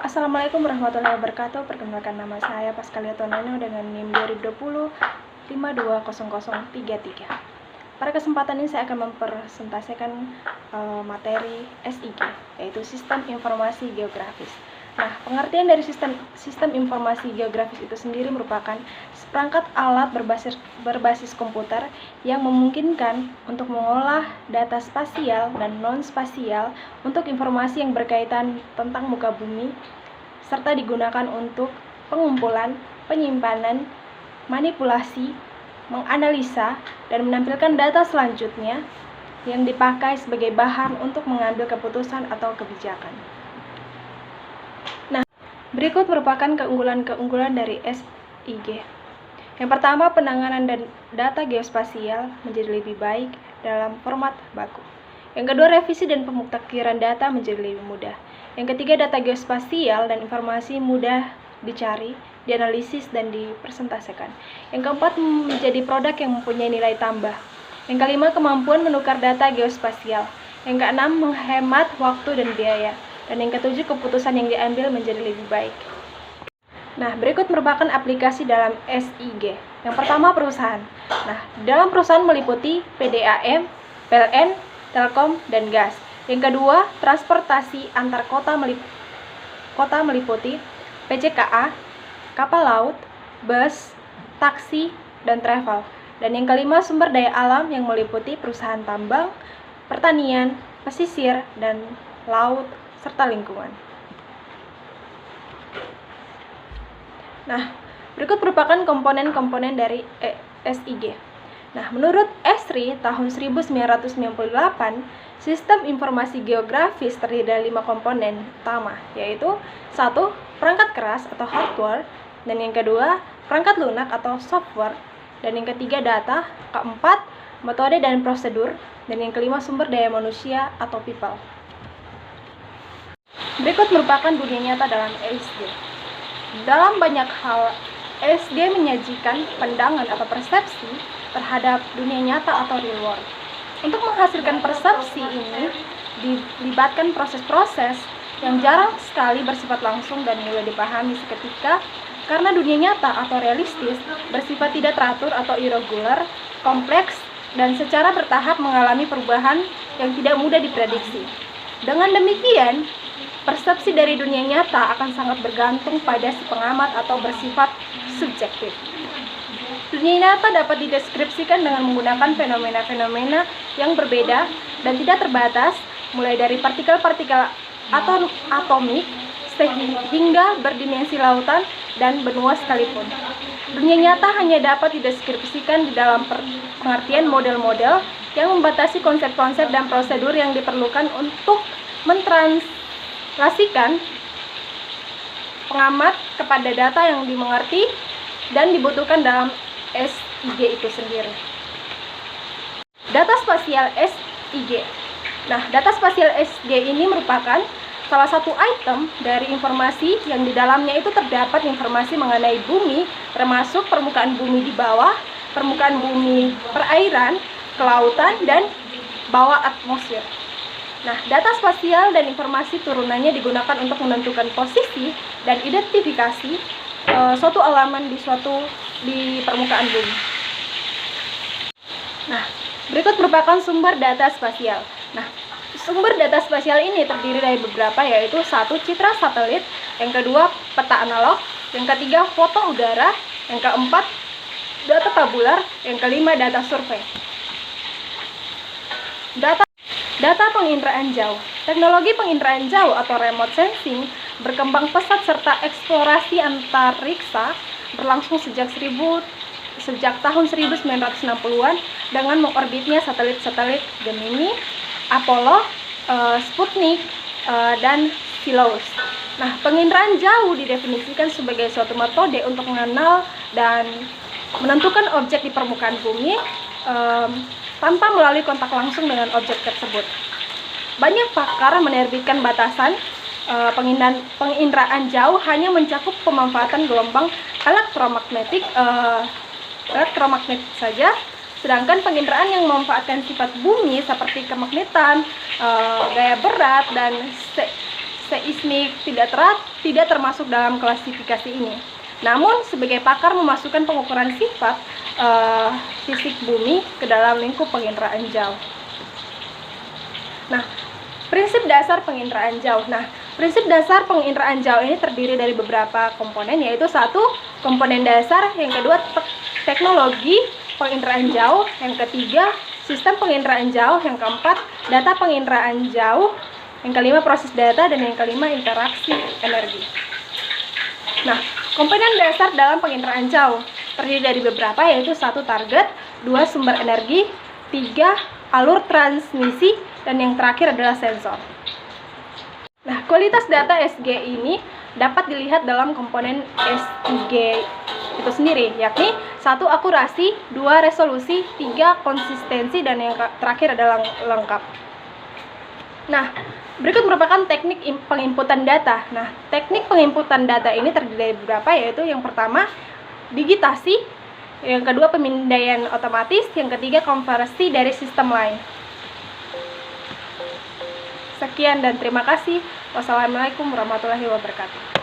Assalamualaikum warahmatullahi wabarakatuh. Perkenalkan, nama saya Pascalia Toneno dengan NIM 2020 520033. Pada kesempatan ini saya akan mempresentasikan materi SIG, yaitu Sistem Informasi Geografis. Nah, pengertian dari sistem informasi geografis itu sendiri merupakan seperangkat alat berbasis komputer yang memungkinkan untuk mengolah data spasial dan non-spasial untuk informasi yang berkaitan tentang muka bumi, serta digunakan untuk pengumpulan, penyimpanan, manipulasi, menganalisa, dan menampilkan data selanjutnya yang dipakai sebagai bahan untuk mengambil keputusan atau kebijakan. Nah, berikut merupakan keunggulan-keunggulan dari SIG. Yang pertama, penanganan dan data geospasial menjadi lebih baik dalam format baku. Yang kedua, revisi dan pemutakhiran data menjadi lebih mudah. Yang ketiga, data geospasial dan informasi mudah dicari, dianalisis, dan dipresentasikan. Yang keempat, menjadi produk yang mempunyai nilai tambah. Yang kelima, kemampuan menukar data geospasial. Yang keenam, menghemat waktu dan biaya. Dan yang ketujuh, keputusan yang diambil menjadi lebih baik. Nah, berikut merupakan aplikasi dalam SIG. Yang pertama, perusahaan. Nah, dalam perusahaan meliputi PDAM, PLN, Telkom, dan gas. Yang kedua, transportasi antar kota meliputi PCKA, kapal laut, bus, taksi, dan travel. Dan yang kelima, sumber daya alam yang meliputi perusahaan tambang, pertanian, pesisir, dan laut, serta lingkungan. Nah, berikut merupakan komponen-komponen dari SIG. Nah, menurut Esri tahun 1998, sistem informasi geografis terdiri dari 5 komponen utama, yaitu 1. Perangkat keras atau hardware, dan yang kedua, perangkat lunak atau software, dan yang ketiga, data, keempat, metode dan prosedur, dan yang kelima, sumber daya manusia atau people. Berikut merupakan dunia nyata dalam SIG. Dalam banyak hal, SIG menyajikan pandangan atau persepsi terhadap dunia nyata atau real world. Untuk menghasilkan persepsi ini, dilibatkan proses-proses yang jarang sekali bersifat langsung dan mudah dipahami seketika, karena dunia nyata atau realistis bersifat tidak teratur atau irregular, kompleks, dan secara bertahap mengalami perubahan yang tidak mudah diprediksi. Dengan demikian, persepsi dari dunia nyata akan sangat bergantung pada si pengamat atau bersifat subjektif. Dunia nyata dapat dideskripsikan dengan menggunakan fenomena-fenomena yang berbeda dan tidak terbatas, mulai dari partikel-partikel atomik hingga berdimensi lautan dan benua sekalipun. Dunia nyata hanya dapat dideskripsikan di dalam pengertian model-model yang membatasi konsep-konsep dan prosedur yang diperlukan untuk mentranslasikan pengamat kepada data yang dimengerti dan dibutuhkan dalam SIG itu sendiri. Data spasial SIG. Nah, data spasial SIG ini merupakan salah satu item dari informasi yang di dalamnya itu terdapat informasi mengenai bumi, termasuk permukaan bumi di bawah, permukaan bumi perairan, kelautan, dan bawah atmosfer. Nah, data spasial dan informasi turunannya digunakan untuk menentukan posisi dan identifikasi suatu elemen di permukaan bumi. Nah, berikut merupakan sumber data spasial. Nah, sumber data spasial ini terdiri dari beberapa, yaitu 1. Citra satelit, yang kedua peta analog, yang ketiga foto udara, yang keempat data tabular, yang kelima data survei. Data penginderaan jauh. Teknologi penginderaan jauh atau remote sensing berkembang pesat serta eksplorasi antariksa berlangsung sejak tahun 1960-an dengan mengorbitnya satelit-satelit Gemini, Apollo, Sputnik, dan Phileas. Nah, penginderaan jauh didefinisikan sebagai suatu metode untuk mengenal dan menentukan objek di permukaan bumi tanpa melalui kontak langsung dengan objek tersebut. Banyak pakar menerbitkan batasan penginderaan jauh hanya mencakup pemanfaatan gelombang elektromagnetik saja, sedangkan penginderaan yang memanfaatkan sifat bumi seperti kemagnetan, gaya berat, dan seismik tidak termasuk dalam klasifikasi ini. Namun, sebagai pakar memasukkan pengukuran sifat fisik bumi ke dalam lingkup penginderaan jauh. Nah, prinsip dasar penginderaan jauh. Nah, prinsip dasar penginderaan jauh ini terdiri dari beberapa komponen, yaitu satu, komponen dasar, yang kedua, teknologi penginderaan jauh, yang ketiga, sistem penginderaan jauh, yang keempat, data penginderaan jauh, yang kelima, proses data, dan yang kelima, interaksi energi. Nah, komponen dasar dalam penginderaan jauh terdiri dari beberapa, yaitu satu, target, dua, sumber energi, tiga, alur transmisi, dan yang terakhir adalah sensor. Nah, kualitas data SG ini dapat dilihat dalam komponen SIG itu sendiri, yakni satu, akurasi, dua, resolusi, tiga, konsistensi, dan yang terakhir adalah lengkap. Nah, berikut merupakan teknik penginputan data. Nah, teknik penginputan data ini terdiri dari beberapa, yaitu yang pertama, digitasi, yang kedua, pemindaian otomatis, yang ketiga, konversi dari sistem lain. Sekian dan terima kasih. Wassalamualaikum warahmatullahi wabarakatuh.